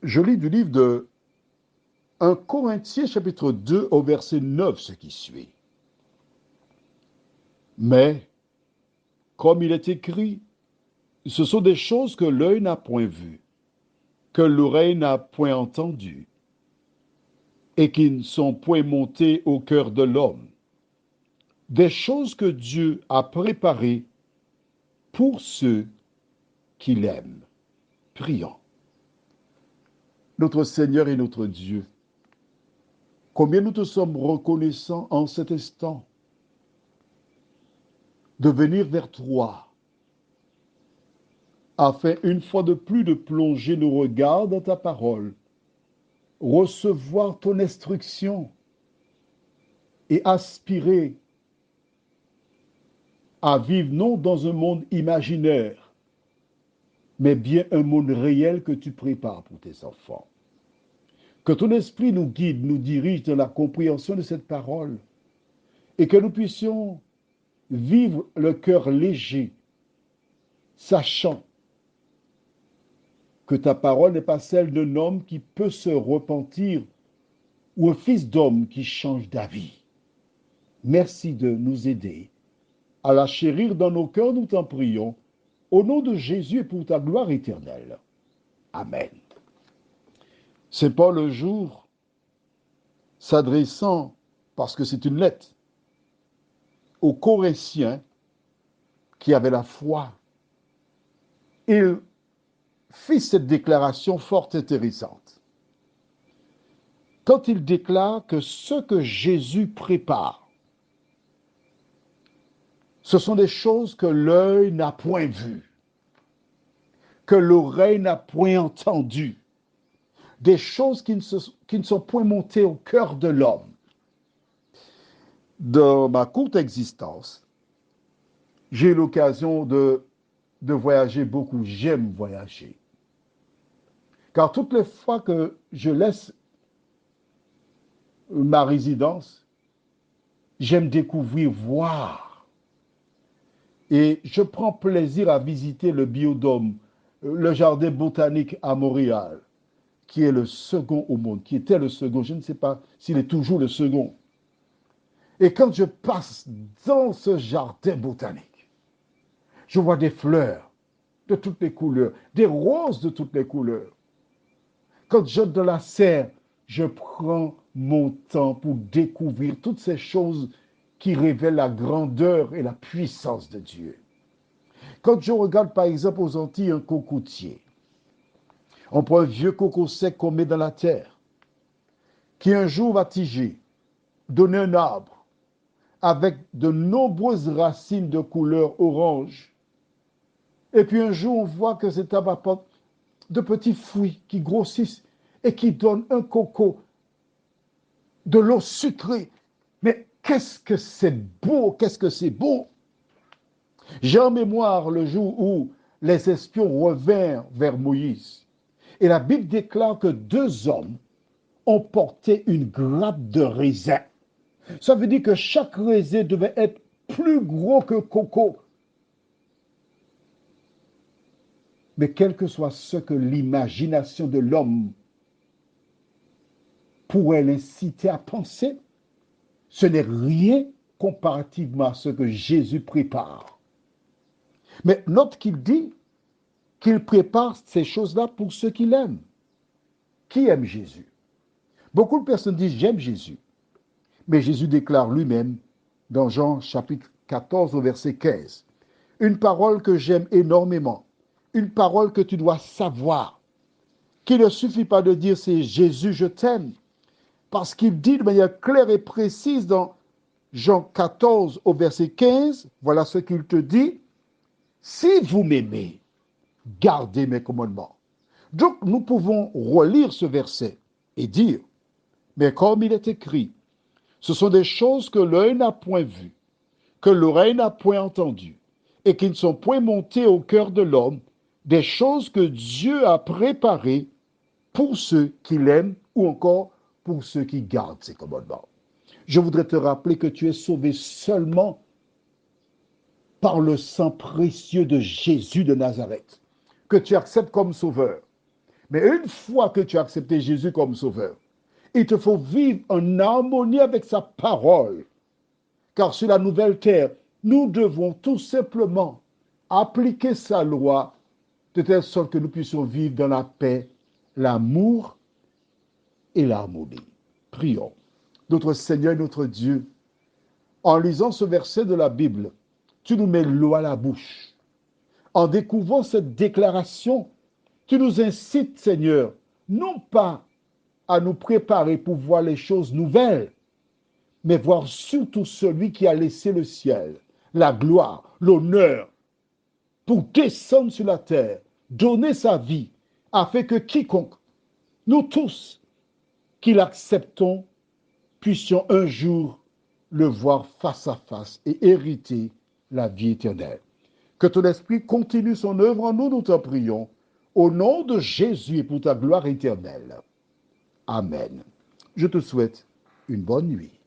Je lis du livre de 1 Corinthiens chapitre 2 au verset 9 ce qui suit. Mais, comme il est écrit, ce sont des choses que l'œil n'a point vues, que l'oreille n'a point entendues, et qui ne sont point montées au cœur de l'homme. Des choses que Dieu a préparées pour ceux qui l'aiment. Prions. Notre Seigneur et notre Dieu, combien nous te sommes reconnaissants en cet instant de venir vers toi, afin une fois de plus de plonger nos regards dans ta parole, recevoir ton instruction et aspirer à vivre non dans un monde imaginaire, mais bien un monde réel que tu prépares pour tes enfants. Que ton esprit nous guide, nous dirige dans la compréhension de cette parole et que nous puissions vivre le cœur léger, sachant que ta parole n'est pas celle d'un homme qui peut se repentir ou un fils d'homme qui change d'avis. Merci de nous aider à la chérir dans nos cœurs, nous t'en prions, au nom de Jésus et pour ta gloire éternelle. Amen. C'est Paul le jour s'adressant, parce que c'est une lettre, aux Corinthiens qui avaient la foi. Il fit cette déclaration fort intéressante. Quand il déclare que ce que Jésus prépare, ce sont des choses que l'œil n'a point vues, que l'oreille n'a point entendues, des choses qui ne sont point montées au cœur de l'homme. Dans ma courte existence, j'ai eu l'occasion de voyager beaucoup. J'aime voyager. Car toutes les fois que je laisse ma résidence, j'aime découvrir, voir. Et je prends plaisir à visiter le biodôme, le jardin botanique à Montréal, qui est le second au monde, qui était le second. Je ne sais pas s'il est toujours le second. Et quand je passe dans ce jardin botanique, je vois des fleurs de toutes les couleurs, des roses de toutes les couleurs. Quand j'entre dans la serre, je prends mon temps pour découvrir toutes ces choses qui révèlent la grandeur et la puissance de Dieu. Quand je regarde par exemple aux Antilles un cocotier, on prend un vieux coco sec qu'on met dans la terre, qui un jour va tiger, donner un arbre avec de nombreuses racines de couleur orange. Et puis un jour, on voit que cet arbre apporte de petits fruits qui grossissent et qui donnent un coco, de l'eau sucrée. Mais qu'est-ce que c'est beau, qu'est-ce que c'est beau. J'ai en mémoire le jour où les espions revinrent vers Moïse. Et la Bible déclare que deux hommes ont porté une grappe de raisin. Ça veut dire que chaque raisin devait être plus gros que coco. Mais quel que soit ce que l'imagination de l'homme pourrait l'inciter à penser, ce n'est rien comparativement à ce que Jésus prépare. Mais note qu'il dit qu'il prépare ces choses-là pour ceux qui l'aiment. Qui aime Jésus? Beaucoup de personnes disent j'aime Jésus. Mais Jésus déclare lui-même dans Jean chapitre 14 au verset 15, une parole que j'aime énormément, une parole que tu dois savoir, qu'il ne suffit pas de dire c'est Jésus, je t'aime, parce qu'il dit de manière claire et précise dans Jean 14 au verset 15, voilà ce qu'il te dit, si vous m'aimez, gardez mes commandements. Donc nous pouvons relire ce verset et dire, mais comme il est écrit, ce sont des choses que l'œil n'a point vues, que l'oreille n'a point entendues, et qui ne sont point montées au cœur de l'homme, des choses que Dieu a préparées pour ceux qui l'aiment ou encore pour ceux qui gardent ses commandements. Je voudrais te rappeler que tu es sauvé seulement par le sang précieux de Jésus de Nazareth, que tu acceptes comme sauveur. Mais une fois que tu as accepté Jésus comme sauveur, il te faut vivre en harmonie avec sa parole. Car sur la nouvelle terre, nous devons tout simplement appliquer sa loi de telle sorte que nous puissions vivre dans la paix, l'amour et l'harmonie. Prions. Notre Seigneur et notre Dieu, en lisant ce verset de la Bible, tu nous mets l'eau à la bouche. En découvrant cette déclaration, tu nous incites, Seigneur, non pas à nous préparer pour voir les choses nouvelles, mais voir surtout celui qui a laissé le ciel, la gloire, l'honneur, pour descendre sur la terre, donner sa vie, afin que quiconque, nous tous, qui l'acceptons, puissions un jour le voir face à face et hériter la vie éternelle. Que ton esprit continue son œuvre en nous, nous t'en prions, au nom de Jésus et pour ta gloire éternelle. Amen. Je te souhaite une bonne nuit.